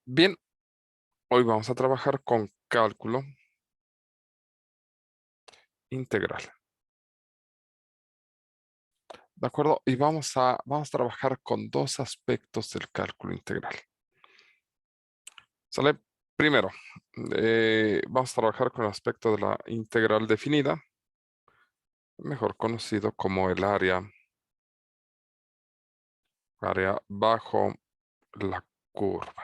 Bien, hoy vamos a trabajar con cálculo integral. ¿De acuerdo? Y vamos a trabajar con dos aspectos del cálculo integral. ¿Sale? Primero, vamos a trabajar con el aspecto de la integral definida, mejor conocido como el área bajo la curva.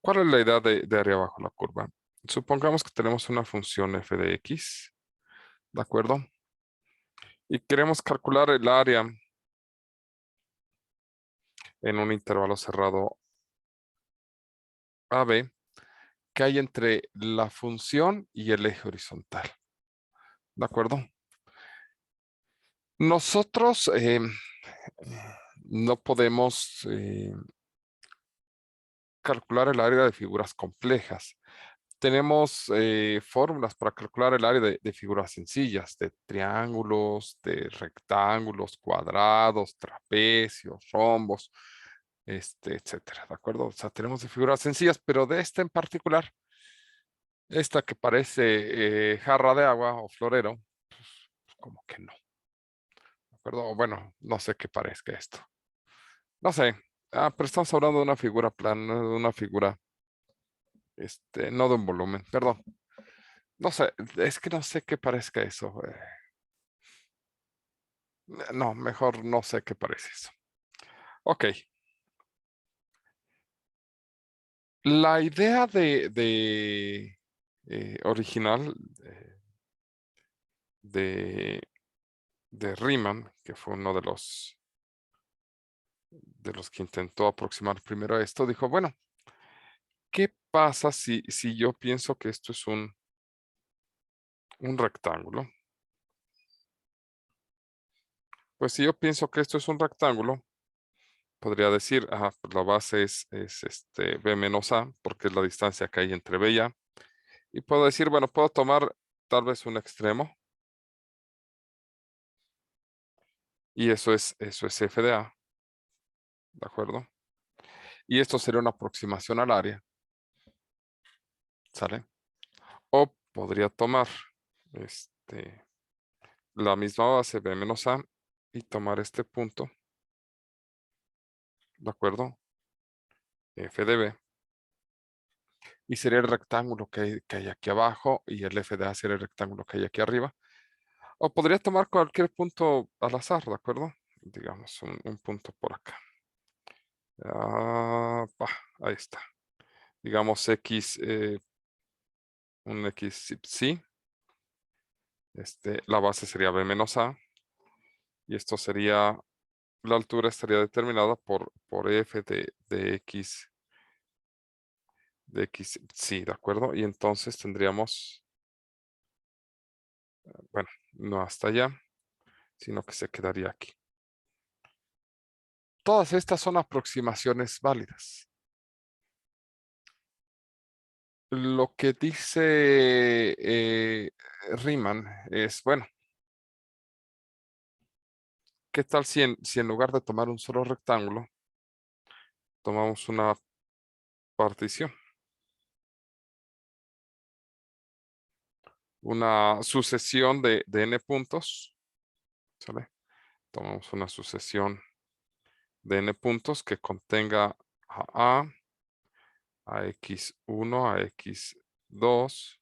¿Cuál es la idea de área bajo la curva? Supongamos que tenemos una función f de x, ¿de acuerdo? Y queremos calcular el área en un intervalo cerrado AB que hay entre la función y el eje horizontal. ¿De acuerdo? Nosotros no podemos calcular el área de figuras complejas. Tenemos fórmulas para calcular el área de figuras sencillas, de triángulos, de rectángulos, cuadrados, trapecios, rombos, etcétera. ¿De acuerdo? O sea, tenemos de figuras sencillas, pero de esta en particular, esta que parece jarra de agua o florero, pues como que no. ¿De acuerdo? O bueno, no sé qué parezca esto. No sé. Pero estamos hablando de una figura plana, de una figura, no de un volumen, perdón. No sé, es que no sé qué parezca eso. No, mejor no sé qué parece eso. Ok. La idea original de, de Riemann, que fue uno de los que intentó aproximar primero a esto, dijo, bueno, ¿qué pasa si yo pienso que esto es un rectángulo? Pues si yo pienso que esto es un rectángulo, podría decir, pues la base es b menos a, porque es la distancia que hay entre b y a. Y puedo decir, bueno, puedo tomar tal vez un extremo, y eso es f de a, ¿de acuerdo? Y esto sería una aproximación al área, ¿sale? O podría tomar la misma base, b menos a, y tomar este punto, ¿de acuerdo? F de b. Y sería el rectángulo que hay aquí abajo, y el f de a sería el rectángulo que hay aquí arriba. O podría tomar cualquier punto al azar, ¿de acuerdo? Digamos, un punto por acá. Ahí está. Digamos x, un x, sí. La base sería b menos a. Y esto sería, la altura estaría determinada por f de x, sí, ¿de acuerdo? Y entonces tendríamos, bueno, no hasta allá, sino que se quedaría aquí. Todas estas son aproximaciones válidas. Lo que dice Riemann es, bueno, ¿qué tal si en lugar de tomar un solo rectángulo, tomamos una partición? Una sucesión de n puntos, ¿sale? Tomamos una sucesión de n puntos que contenga a x1, a x2,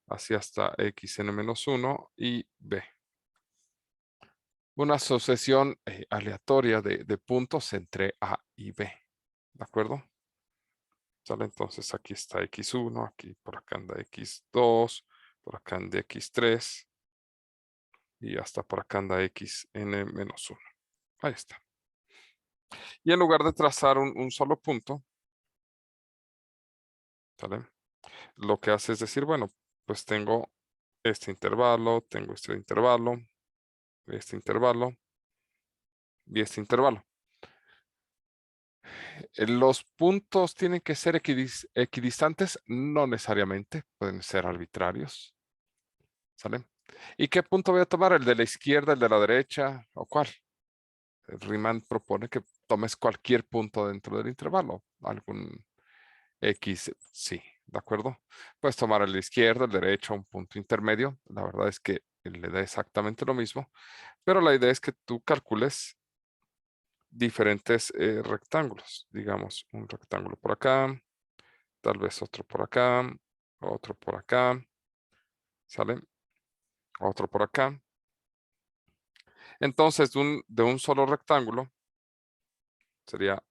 así hasta xn-1 y b. Una sucesión aleatoria de puntos entre a y b, ¿de acuerdo? ¿Sale? Entonces aquí está x1, aquí por acá anda x2, por acá anda x3 y hasta por acá anda xn-1. Ahí está. Y en lugar de trazar un solo punto, ¿sale? Lo que hace es decir, bueno, pues tengo este intervalo y este intervalo. Los puntos tienen que ser equidistantes, no necesariamente, pueden ser arbitrarios, ¿sale? ¿Y qué punto voy a tomar? ¿El de la izquierda, el de la derecha o cuál? Riemann propone que tomes cualquier punto dentro del intervalo, algún X, sí, ¿de acuerdo? Puedes tomar el izquierdo, el derecho, un punto intermedio. La verdad es que le da exactamente lo mismo, pero la idea es que tú calcules diferentes rectángulos. Digamos, un rectángulo por acá, tal vez otro por acá, otro por acá, ¿sale? Otro por acá. Entonces, de un solo rectángulo, sería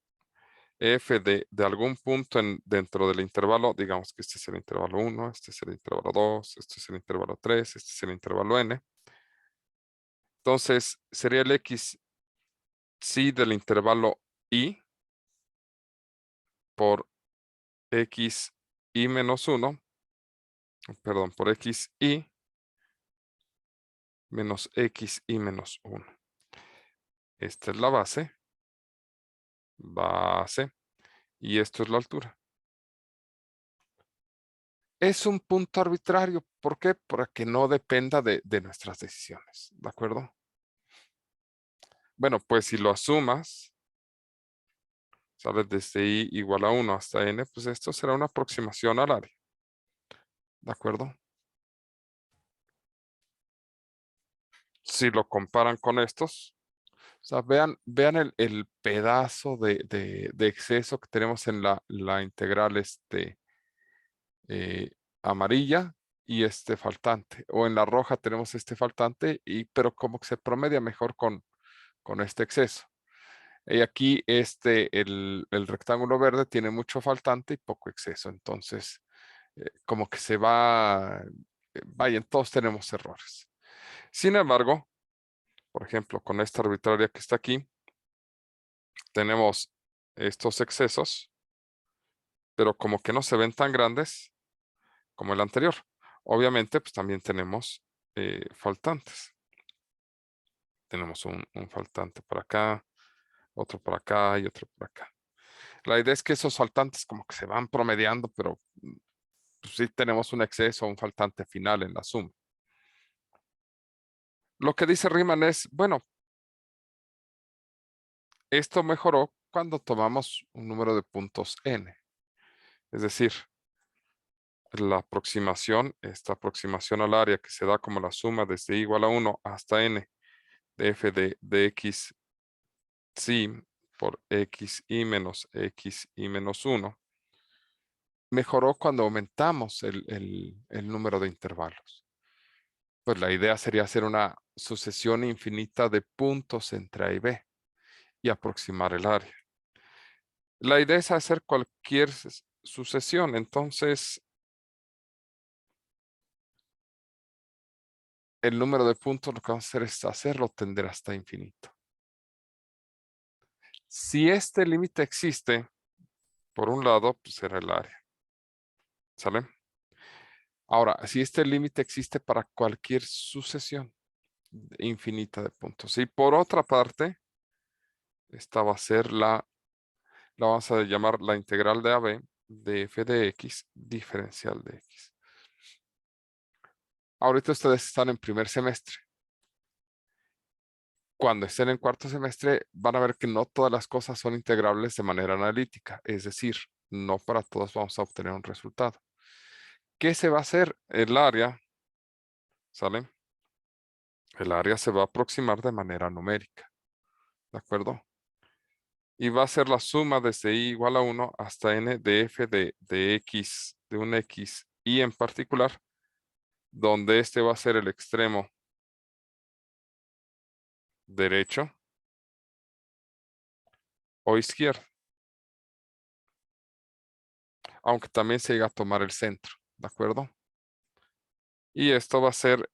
f de algún punto dentro del intervalo, digamos que este es el intervalo 1, este es el intervalo 2, este es el intervalo 3, este es el intervalo n. Entonces, sería el x sí del intervalo i por x i menos 1, perdón, por x i menos x i menos 1. Esta es la base, y esto es la altura. Es un punto arbitrario. ¿Por qué? Para que no dependa de nuestras decisiones. ¿De acuerdo? Bueno, pues si lo sumas, sales desde i igual a 1 hasta n, pues esto será una aproximación al área. ¿De acuerdo? Si lo comparan con estos, o sea, vean el pedazo de exceso que tenemos en la integral eh, amarilla y este faltante. O en la roja tenemos este faltante, pero como que se promedia mejor con este exceso. Y aquí el rectángulo verde tiene mucho faltante y poco exceso. Entonces, como que se va, vaya, todos tenemos errores. Sin embargo, por ejemplo, con esta arbitraria que está aquí, tenemos estos excesos, pero como que no se ven tan grandes como el anterior. Obviamente, pues también tenemos faltantes. Tenemos un faltante por acá, otro por acá y otro por acá. La idea es que esos faltantes como que se van promediando, pero pues, sí tenemos un exceso, un faltante final en la suma. Lo que dice Riemann es, bueno, esto mejoró cuando tomamos un número de puntos n. Es decir, la aproximación, esta aproximación al área que se da como la suma desde i igual a 1 hasta n de f de x sí por x y menos x y menos 1, mejoró cuando aumentamos el número de intervalos. Pues la idea sería hacer una sucesión infinita de puntos entre A y B y aproximar el área. La idea es hacer cualquier sucesión, entonces el número de puntos lo que vamos a hacer es hacerlo tender hasta infinito. Si este límite existe, por un lado, pues será el área. ¿Sale? Ahora, si este límite existe para cualquier sucesión infinita de puntos. Y por otra parte, esta va a ser la vamos a llamar la integral de AB de f de x diferencial de x. Ahorita ustedes están en primer semestre. Cuando estén en cuarto semestre, van a ver que no todas las cosas son integrables de manera analítica. Es decir, no para todos vamos a obtener un resultado. ¿Qué se va a hacer? El área, ¿sale? El área se va a aproximar de manera numérica. ¿De acuerdo? Y va a ser la suma desde i igual a 1 hasta n de f de x, de un x y en particular, donde este va a ser el extremo derecho o izquierdo, aunque también se llega a tomar el centro, ¿de acuerdo? Y esto va a ser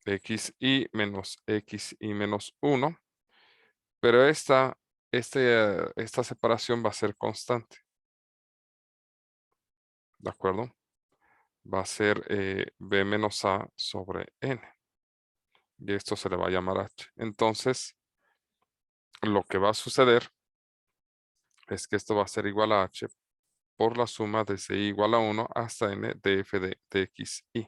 xy menos xy menos 1, pero esta separación va a ser constante, ¿de acuerdo? Va a ser b menos a sobre n, y esto se le va a llamar h. Entonces, lo que va a suceder es que esto va a ser igual a h por la suma desde i igual a 1 hasta n de f de x y.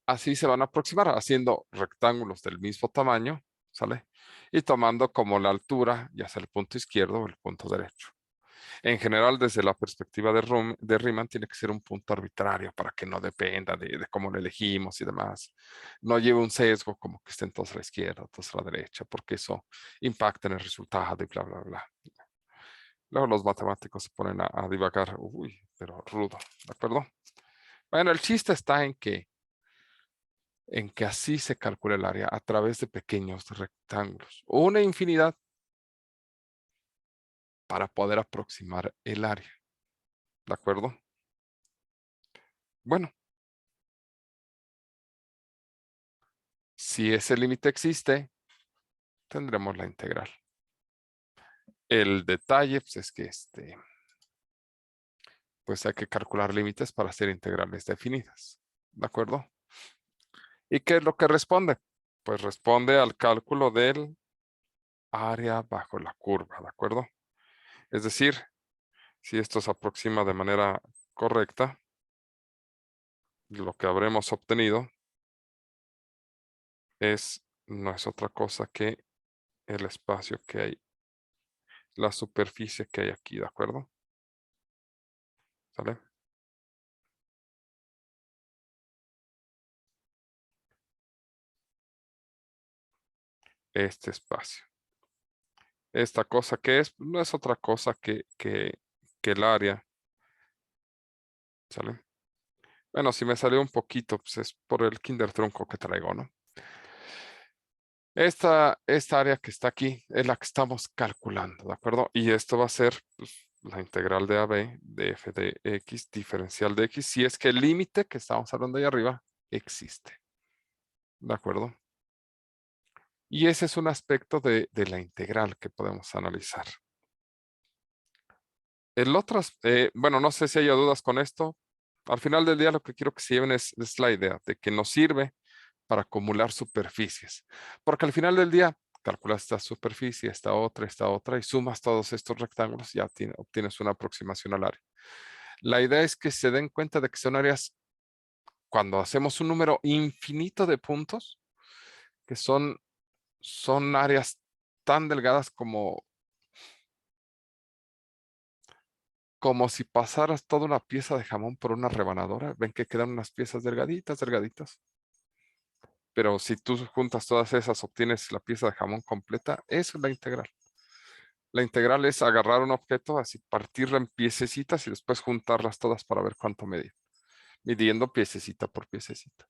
Así se van a aproximar haciendo rectángulos del mismo tamaño, ¿sale? Y tomando como la altura, ya sea el punto izquierdo o el punto derecho. En general, desde la perspectiva de Riemann, tiene que ser un punto arbitrario para que no dependa de cómo lo elegimos y demás. No lleve un sesgo como que estén todos a la izquierda, todos a la derecha, porque eso impacta en el resultado y bla, bla, bla. Luego los matemáticos se ponen a divagar, uy, pero rudo, ¿de acuerdo? Bueno, el chiste está en que así se calcula el área a través de pequeños rectángulos, una infinidad para poder aproximar el área, ¿de acuerdo? Bueno, si ese límite existe, tendremos la integral. El detalle pues, es que pues hay que calcular límites para hacer integrales definidas, ¿de acuerdo? ¿Y qué es lo que responde? Pues responde al cálculo del área bajo la curva, ¿de acuerdo? Es decir, si esto se aproxima de manera correcta, lo que habremos obtenido no es otra cosa que el espacio que hay, la superficie que hay aquí, ¿de acuerdo? ¿Sale? Este espacio. Esta cosa que es, no es otra cosa que el área, ¿sale? Bueno, si me salió un poquito, pues es por el kinder trunco que traigo, ¿no? Esta área que está aquí es la que estamos calculando, ¿de acuerdo? Y esto va a ser pues, la integral de AB de f de x diferencial de x si es que el límite que estamos hablando ahí arriba existe, ¿de acuerdo? Y ese es un aspecto de la integral que podemos analizar. El otro, bueno, no sé si haya dudas con esto. Al final del día lo que quiero que se lleven es la idea de que nos sirve para acumular superficies. Porque al final del día calculas esta superficie, esta otra y sumas todos estos rectángulos y ya obtienes una aproximación al área. La idea es que se den cuenta de que son áreas, cuando hacemos un número infinito de puntos, que son áreas tan delgadas como si pasaras toda una pieza de jamón por una rebanadora. Ven que quedan unas piezas delgaditas, delgaditas. Pero si tú juntas todas esas, obtienes la pieza de jamón completa. Eso es la integral. La integral es agarrar un objeto, así partirla en piececitas y después juntarlas todas para ver cuánto mide. Midiendo piececita por piececita.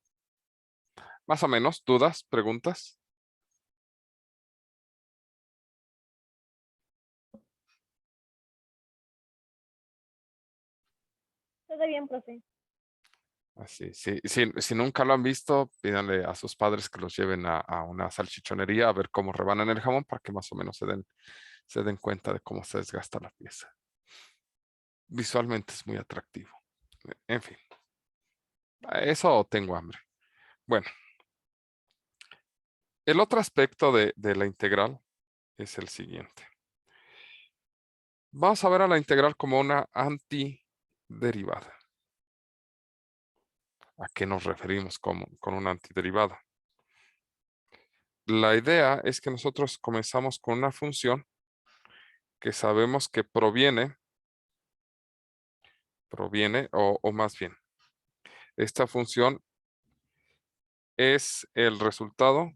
Más o menos, ¿dudas, preguntas? Todo bien, profe. Así, sí. Si nunca lo han visto, pídanle a sus padres que los lleven a una salchichonería a ver cómo rebanan el jamón para que más o menos se den cuenta de cómo se desgasta la pieza. Visualmente es muy atractivo. En fin, a eso tengo hambre. Bueno, el otro aspecto de la integral es el siguiente. Vamos a ver a la integral como una antiderivada. ¿A qué nos referimos con una antiderivada? La idea es que nosotros comenzamos con una función que sabemos que proviene o más bien, esta función es el resultado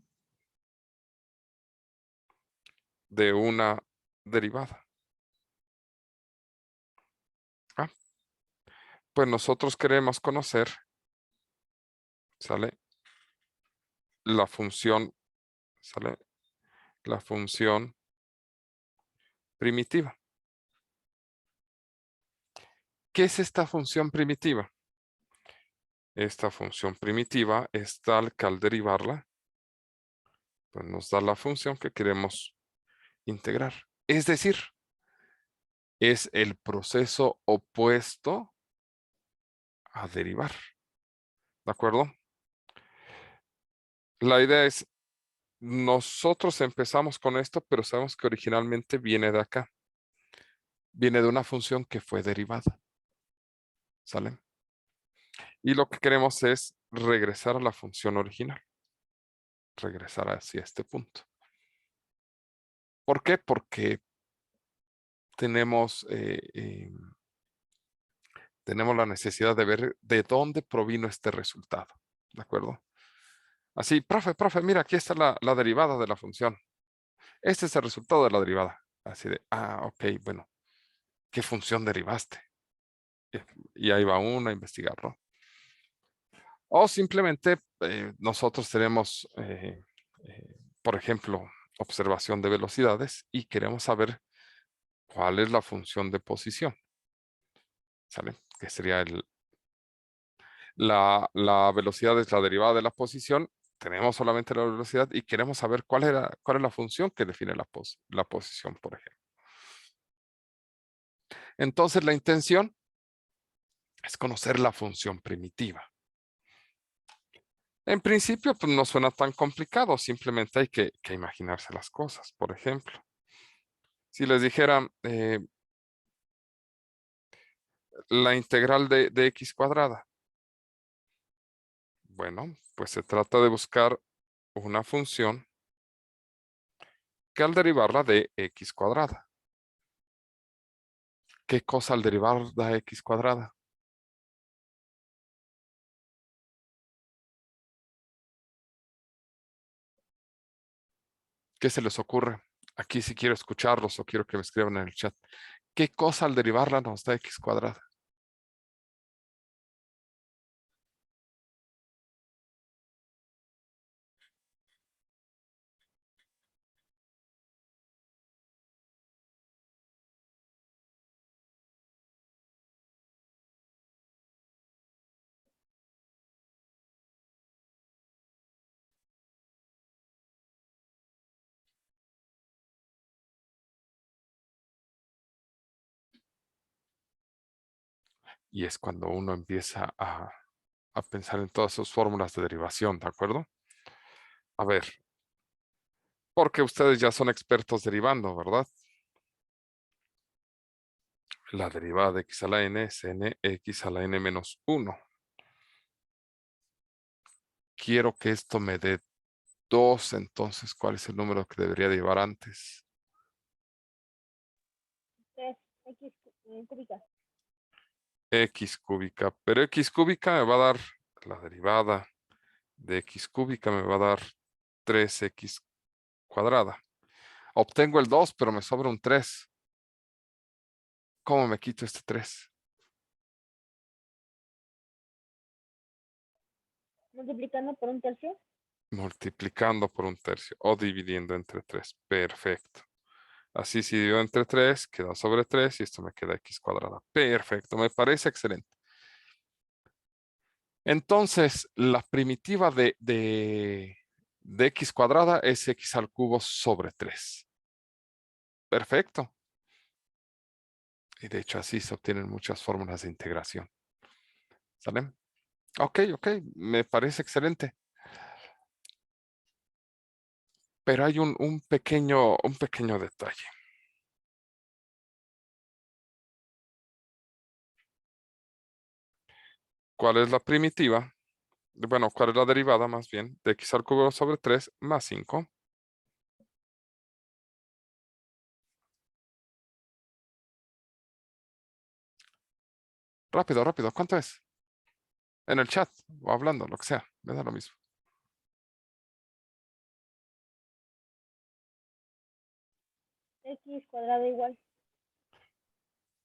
de una derivada. Ah, pues nosotros queremos conocer, ¿sale? La función, ¿sale? La función primitiva. ¿Qué es esta función primitiva? Esta función primitiva es tal que al derivarla, pues nos da la función que queremos integrar. Es decir, es el proceso opuesto a derivar. ¿De acuerdo? La idea es, nosotros empezamos con esto, pero sabemos que originalmente viene de acá. Viene de una función que fue derivada. ¿Sale? Y lo que queremos es regresar a la función original. Regresar hacia este punto. ¿Por qué? Porque tenemos, tenemos la necesidad de ver de dónde provino este resultado. ¿De acuerdo? Así, profe, mira, aquí está la derivada de la función. Este es el resultado de la derivada. Así de, ok, bueno, ¿qué función derivaste? Y ahí va uno a investigarlo. O simplemente nosotros tenemos, por ejemplo, observación de velocidades y queremos saber cuál es la función de posición. ¿Sale? Que sería la velocidad es la derivada de la posición. Tenemos solamente la velocidad y queremos saber cuál es la función que define la posición, por ejemplo. Entonces, la intención es conocer la función primitiva. En principio, pues no suena tan complicado, simplemente hay que imaginarse las cosas. Por ejemplo, si les dijera la integral de x cuadrada, bueno, pues se trata de buscar una función que al derivarla de x cuadrada. ¿Qué cosa al derivar da x cuadrada? ¿Qué se les ocurre? Aquí sí quiero escucharlos o quiero que me escriban en el chat. ¿Qué cosa al derivarla nos da x cuadrada? Y es cuando uno empieza a pensar en todas sus fórmulas de derivación, ¿de acuerdo? A ver, porque ustedes ya son expertos derivando, ¿verdad? La derivada de x a la n es nx a la n menos 1. Quiero que esto me dé 2, entonces, ¿cuál es el número que debería llevar antes? 3 X cúbica. X cúbica, pero x cúbica me va a dar la derivada de x cúbica, me va a dar 3x cuadrada. Obtengo el 2, pero me sobra un 3. ¿Cómo me quito este 3? Multiplicando por un tercio. Multiplicando por un tercio o dividiendo entre 3. Perfecto. Así si divido entre 3, queda sobre 3 y esto me queda x cuadrada. Perfecto, me parece excelente. Entonces, la primitiva de x cuadrada es x al cubo sobre 3. Perfecto. Y de hecho así se obtienen muchas fórmulas de integración. ¿Sale? Ok, me parece excelente. Pero hay un pequeño detalle. ¿Cuál es la primitiva? Bueno, ¿cuál es la derivada más bien de x al cubo sobre 3 más 5? Rápido, ¿cuánto es? En el chat o hablando, lo que sea, me da lo mismo. X cuadrado igual.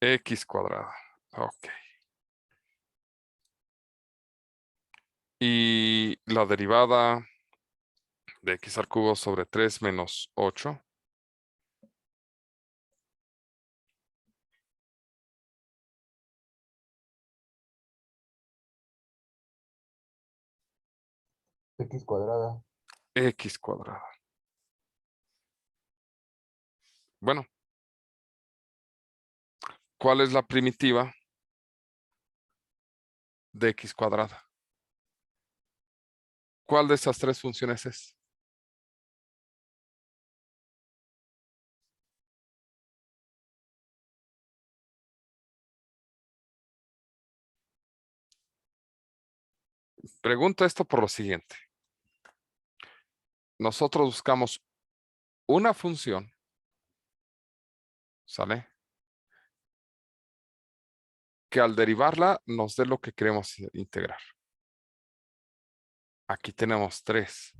X cuadrada. Ok. Y la derivada de x al cubo sobre 3 menos 8. X cuadrada. X cuadrada. Bueno, ¿cuál es la primitiva de x cuadrada? ¿Cuál de esas tres funciones es? Pregunto esto por lo siguiente. Nosotros buscamos una función ¿Sale? Que al derivarla nos dé lo que queremos integrar. Aquí tenemos 3.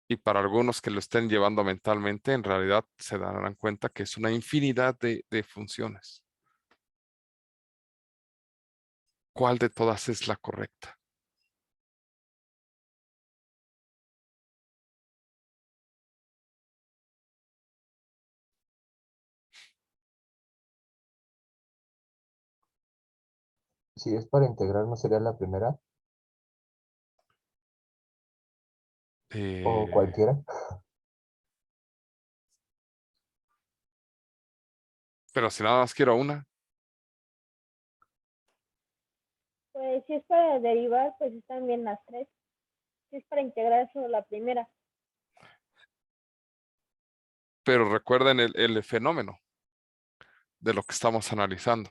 Y para algunos que lo estén llevando mentalmente, en realidad se darán cuenta que es una infinidad de funciones. ¿Cuál de todas es la correcta? Si es para integrar, ¿no sería la primera? ¿O Eh, cualquiera? pero si nada más quiero una, Pues si es para derivar, pues están bien las 3. Si es para integrar, solo la primera. pero recuerden el fenómeno de lo que estamos analizando.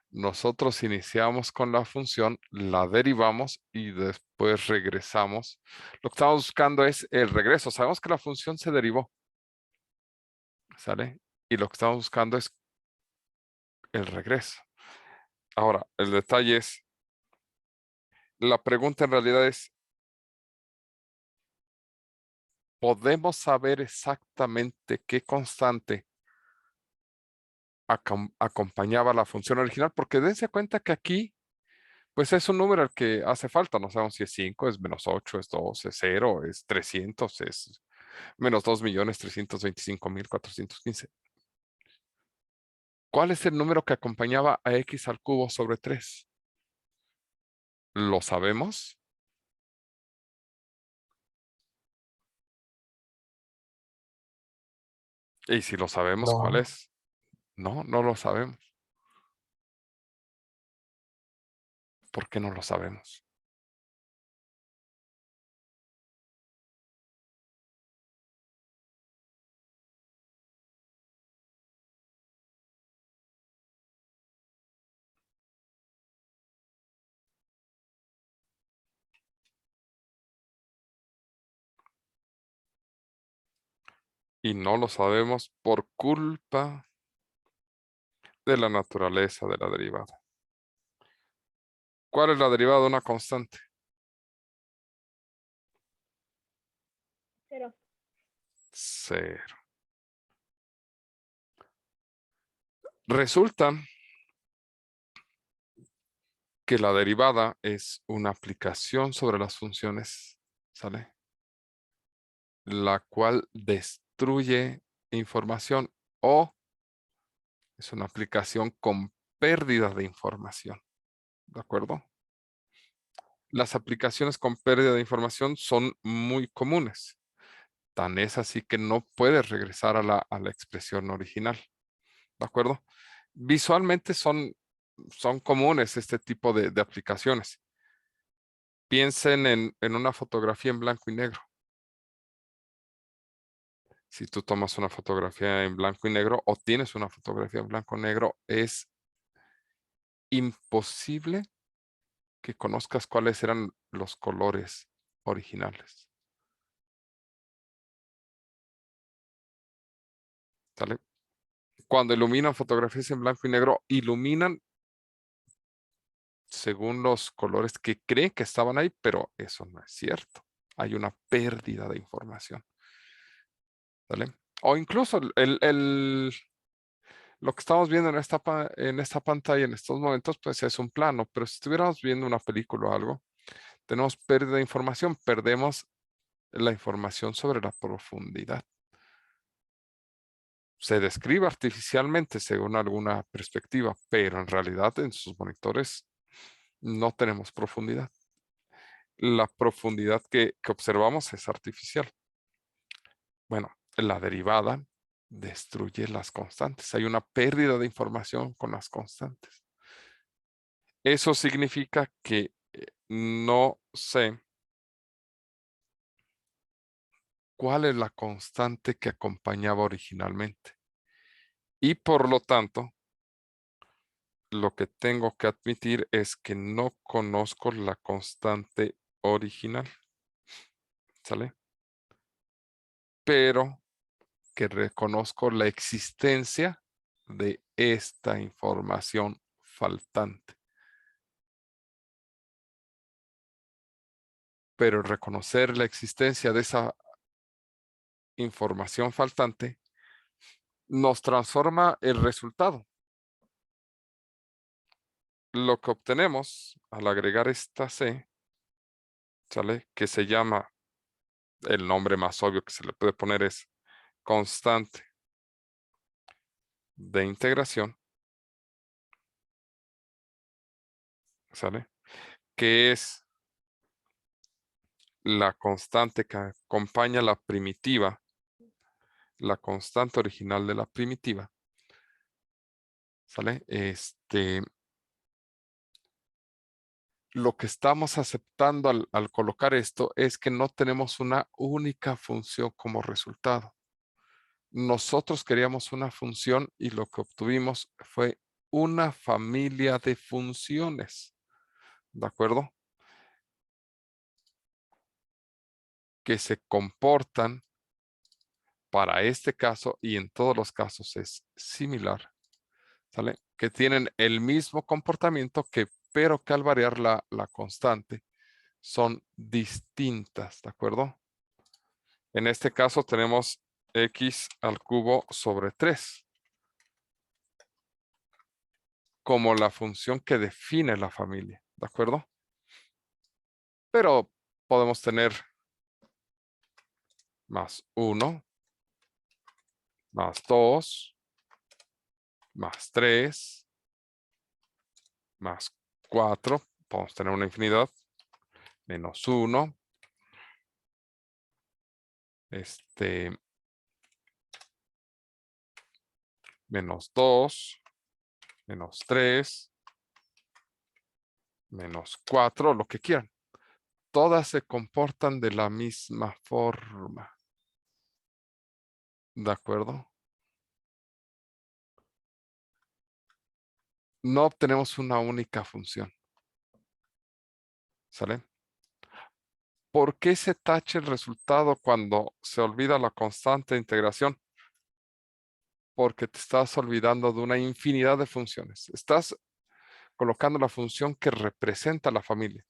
Nosotros iniciamos con la función, la derivamos y después regresamos. Lo que estamos buscando es el regreso. Sabemos que la función se derivó, ¿sale? Y lo que estamos buscando es el regreso. Ahora, el detalle es, la pregunta en realidad es, ¿podemos saber exactamente qué constante acompañaba la función original? Porque dense cuenta que aquí, pues es un número al que hace falta. No sabemos si es 5, es -8, es 2, es 0, es 300, es -2.325.415. ¿Cuál es el número que acompañaba a x al cubo sobre 3? ¿Lo sabemos? Y si lo sabemos, ¿cuál No, es? No, no lo sabemos. ¿Por qué no lo sabemos? Y no lo sabemos por culpa de la naturaleza de la derivada. ¿Cuál es la derivada de una constante? 0. 0. Resulta que la derivada es una aplicación sobre las funciones, ¿sale? La cual destruye información o es una aplicación con pérdida de información, ¿de acuerdo? Las aplicaciones con pérdida de información son muy comunes. Tan es así que no puedes regresar a la expresión original, ¿de acuerdo? Visualmente son comunes este tipo de aplicaciones. Piensen en una fotografía en blanco y negro. Si tú tomas una fotografía en blanco y negro o tienes una fotografía en blanco y negro, es imposible que conozcas cuáles eran los colores originales. ¿Sale? Cuando iluminan fotografías en blanco y negro, iluminan según los colores que creen que estaban ahí, pero eso no es cierto. Hay una pérdida de información. ¿Sale? O incluso lo que estamos viendo en esta pantalla en estos momentos, pues es un plano, pero si estuviéramos viendo una película o algo, tenemos pérdida de información, perdemos la información sobre la profundidad. Se describe artificialmente según alguna perspectiva, pero en realidad en sus monitores no tenemos profundidad. La profundidad que observamos es artificial. Bueno, la derivada destruye las constantes. Hay una pérdida de información con las constantes. Eso significa que no sé cuál es la constante que acompañaba originalmente. Y por lo tanto, lo que tengo que admitir es que no conozco la constante original. ¿Sale? Pero que reconozco la existencia de esta información faltante. Pero reconocer la existencia de esa información faltante nos transforma el resultado. Lo que obtenemos al agregar esta C, ¿sale? Que se llama, el nombre más obvio que se le puede poner es constante de integración, ¿sale? Que es la constante que acompaña la primitiva, la constante original de la primitiva, ¿sale? Lo que estamos aceptando al colocar esto es que no tenemos una única función como resultado. Nosotros queríamos una función y lo que obtuvimos fue una familia de funciones, ¿de acuerdo? Que se comportan para este caso y en todos los casos es similar, ¿sale? Que tienen el mismo comportamiento pero que al variar la constante son distintas, ¿de acuerdo? En este caso tenemos x al cubo sobre 3 como la función que define la familia, ¿de acuerdo? Pero podemos tener más 1, más 2, más 3, más 4, podemos tener una infinidad, menos 1, menos 2, menos 3, menos 4, lo que quieran. Todas se comportan de la misma forma. ¿De acuerdo? No obtenemos una única función. ¿Sale? ¿Por qué se tacha el resultado cuando se olvida la constante de integración? Porque te estás olvidando de una infinidad de funciones. Estás colocando la función que representa a la familia,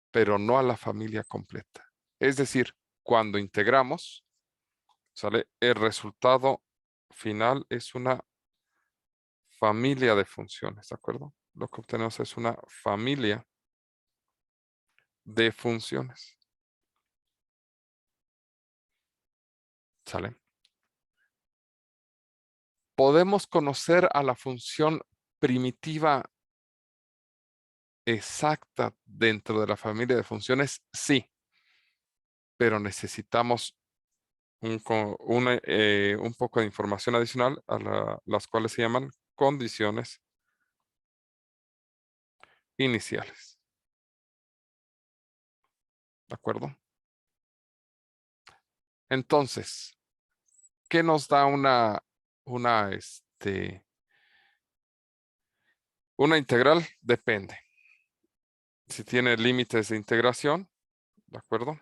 pero no a la familia completa. Es decir, cuando integramos, ¿sale? El resultado final es una familia de funciones, ¿de acuerdo? Lo que obtenemos es una familia de funciones. ¿Sale? ¿Podemos conocer a la función primitiva exacta dentro de la familia de funciones? Sí, pero necesitamos un poco de información adicional a las cuales se llaman condiciones iniciales. ¿De acuerdo? Entonces, ¿qué nos da una integral? Depende. Si tiene límites de integración, ¿de acuerdo?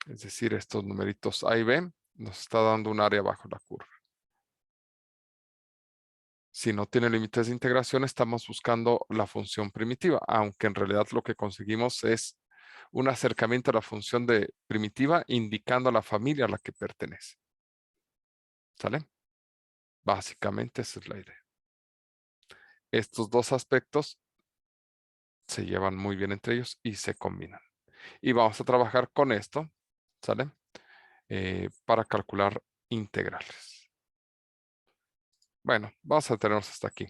Es decir, estos numeritos A y B nos está dando un área bajo la curva. Si no tiene límites de integración, estamos buscando la función primitiva, aunque en realidad lo que conseguimos es un acercamiento a la función de primitiva indicando a la familia a la que pertenece. ¿Sale? Básicamente esa es la idea. Estos dos aspectos se llevan muy bien entre ellos y se combinan. Y vamos a trabajar con esto, ¿sale? Para calcular integrales. Bueno, vamos a tenernos hasta aquí.